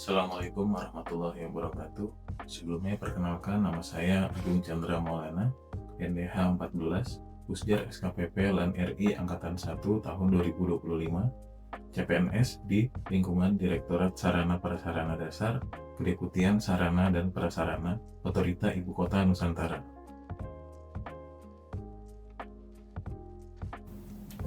Assalamualaikum warahmatullahi wabarakatuh. Sebelumnya perkenalkan, nama saya Agung Chandra Maulana, NDH 14, Pusjar SKPP LAN RI Angkatan 1 tahun 2025, CPNS di lingkungan Direktorat Sarana Prasarana Dasar, Kedeputian Sarana dan Prasarana, Otorita Ibu Kota Nusantara.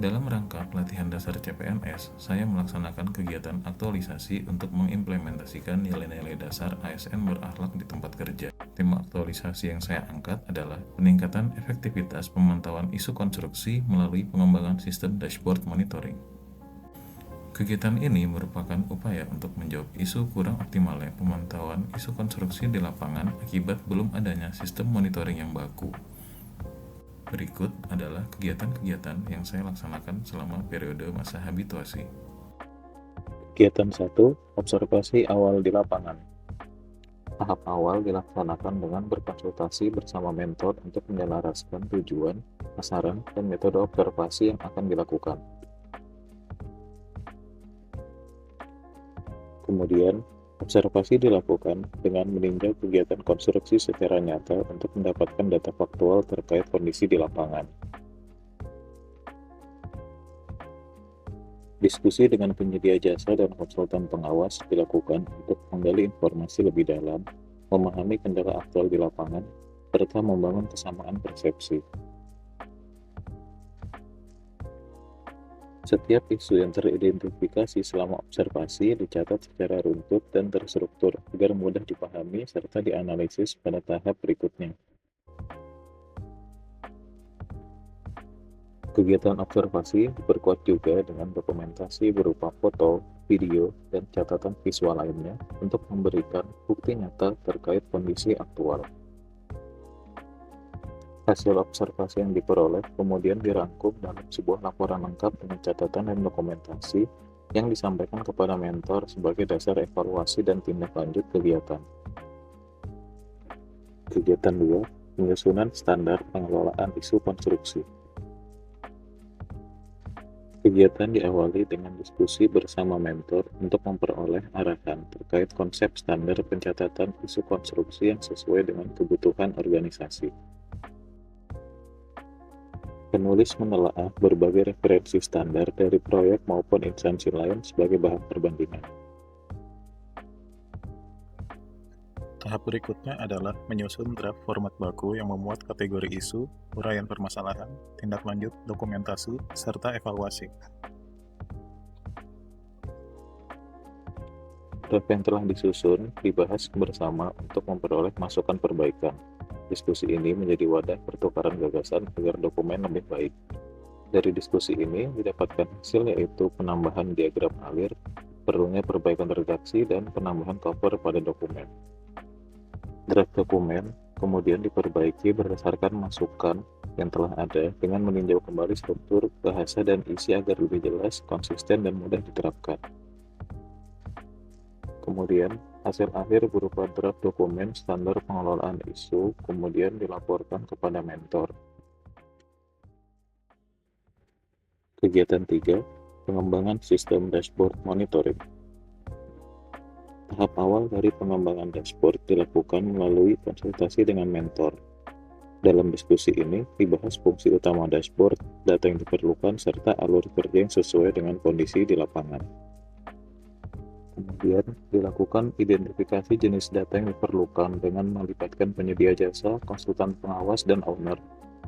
Dalam rangka pelatihan dasar CPNS, saya melaksanakan kegiatan aktualisasi untuk mengimplementasikan nilai-nilai dasar ASN berakhlak di tempat kerja. Tema aktualisasi yang saya angkat adalah peningkatan efektivitas pemantauan isu konstruksi melalui pengembangan sistem dashboard monitoring. Kegiatan ini merupakan upaya untuk menjawab isu kurang optimalnya pemantauan isu konstruksi di lapangan akibat belum adanya sistem monitoring yang baku. Berikut adalah kegiatan-kegiatan yang saya laksanakan selama periode masa habituasi. Kegiatan 1. Observasi awal di lapangan. Tahap awal dilaksanakan dengan berkonsultasi bersama mentor untuk menyelaraskan tujuan, sasaran, dan metode observasi yang akan dilakukan. Kemudian, observasi dilakukan dengan meninjau kegiatan konstruksi secara nyata untuk mendapatkan data faktual terkait kondisi di lapangan. Diskusi dengan penyedia jasa dan konsultan pengawas dilakukan untuk menggali informasi lebih dalam, memahami kendala aktual di lapangan, serta membangun kesamaan persepsi. Setiap isu yang teridentifikasi selama observasi dicatat secara runtut dan terstruktur agar mudah dipahami serta dianalisis pada tahap berikutnya. Kegiatan observasi diperkuat juga dengan dokumentasi berupa foto, video, dan catatan visual lainnya untuk memberikan bukti nyata terkait kondisi aktual. Hasil observasi yang diperoleh kemudian dirangkum dalam sebuah laporan lengkap dengan catatan dan dokumentasi yang disampaikan kepada mentor sebagai dasar evaluasi dan tindak lanjut kegiatan. Kegiatan 2. Penyusunan standar pengelolaan isu konstruksi. Kegiatan diawali dengan diskusi bersama mentor untuk memperoleh arahan terkait konsep standar pencatatan isu konstruksi yang sesuai dengan kebutuhan organisasi. Penulis menelaah berbagai referensi standar dari proyek maupun instansi lain sebagai bahan perbandingan. Tahap berikutnya adalah menyusun draft format baku yang memuat kategori isu, uraian permasalahan, tindak lanjut, dokumentasi, serta evaluasi. Draft yang telah disusun dibahas bersama untuk memperoleh masukan perbaikan. Diskusi ini menjadi wadah pertukaran gagasan agar dokumen lebih baik. Dari diskusi ini didapatkan hasil yaitu penambahan diagram alir, perlunya perbaikan redaksi, dan penambahan cover pada dokumen. Draft dokumen kemudian diperbaiki berdasarkan masukan yang telah ada dengan meninjau kembali struktur, bahasa, dan isi agar lebih jelas, konsisten, dan mudah diterapkan. Kemudian, hasil akhir berupa draft dokumen standar pengelolaan isu kemudian dilaporkan kepada mentor. Kegiatan 3. Pengembangan sistem dashboard monitoring. Tahap awal dari pengembangan dashboard dilakukan melalui konsultasi dengan mentor. Dalam diskusi ini, dibahas fungsi utama dashboard, data yang diperlukan, serta alur kerja yang sesuai dengan kondisi di lapangan. Kemudian, dilakukan identifikasi jenis data yang diperlukan dengan melibatkan penyedia jasa, konsultan pengawas, dan owner.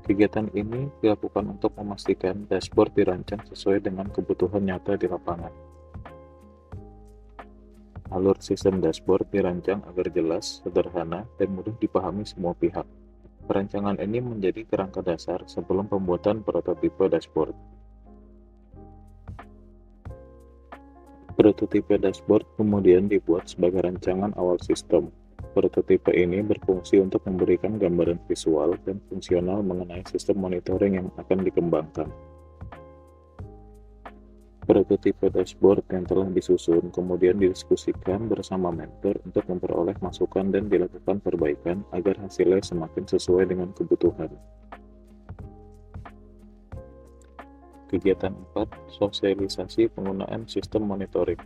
Kegiatan ini dilakukan untuk memastikan dashboard dirancang sesuai dengan kebutuhan nyata di lapangan. Alur sistem dashboard dirancang agar jelas, sederhana, dan mudah dipahami semua pihak. Perancangan ini menjadi kerangka dasar sebelum pembuatan prototipe dashboard. Prototipe dashboard kemudian dibuat sebagai rancangan awal sistem. Prototipe ini berfungsi untuk memberikan gambaran visual dan fungsional mengenai sistem monitoring yang akan dikembangkan. Prototipe dashboard yang telah disusun kemudian didiskusikan bersama mentor untuk memperoleh masukan dan dilakukan perbaikan agar hasilnya semakin sesuai dengan kebutuhan. Kegiatan 4. Sosialisasi penggunaan sistem monitoring.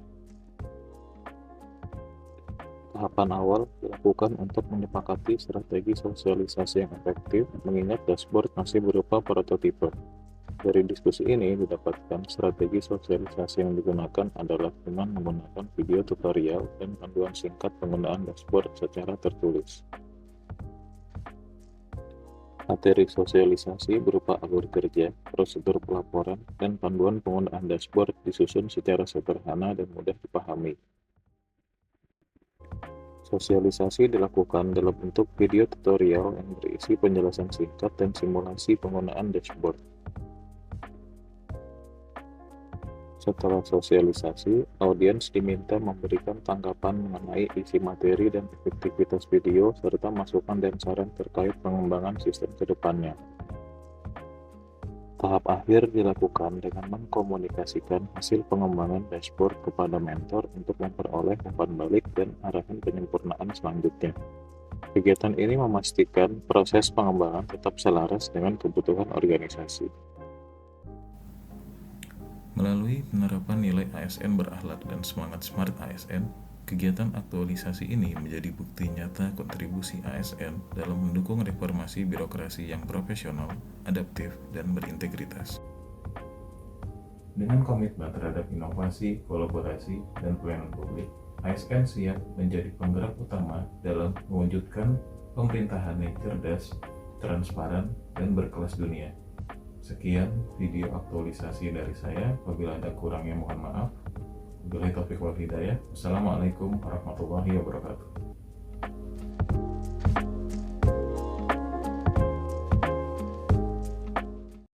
Tahapan awal dilakukan untuk menyepakati strategi sosialisasi yang efektif, mengingat dashboard masih berupa prototipe. Dari diskusi ini didapatkan strategi sosialisasi yang digunakan adalah dengan menggunakan video tutorial dan panduan singkat penggunaan dashboard secara tertulis. Materi sosialisasi berupa alur kerja, prosedur pelaporan, dan panduan penggunaan dashboard disusun secara sederhana dan mudah dipahami. Sosialisasi dilakukan dalam bentuk video tutorial yang berisi penjelasan singkat dan simulasi penggunaan dashboard. Setelah sosialisasi, audiens diminta memberikan tanggapan mengenai isi materi dan efektivitas video, serta masukan dan saran terkait pengembangan sistem ke depannya. Tahap akhir dilakukan dengan mengkomunikasikan hasil pengembangan dashboard kepada mentor untuk memperoleh umpan balik dan arahan penyempurnaan selanjutnya. Kegiatan ini memastikan proses pengembangan tetap selaras dengan kebutuhan organisasi. Melalui penerapan nilai ASN berakhlak dan semangat Smart ASN, kegiatan aktualisasi ini menjadi bukti nyata kontribusi ASN dalam mendukung reformasi birokrasi yang profesional, adaptif, dan berintegritas. Dengan komitmen terhadap inovasi, kolaborasi, dan pelayanan publik, ASN siap menjadi penggerak utama dalam mewujudkan pemerintahan yang cerdas, transparan, dan berkelas dunia. Sekian video aktualisasi dari saya. Apabila ada kurangnya mohon maaf. Wabillahi taufiq wal hidayah. Wassalamualaikum warahmatullahi wabarakatuh.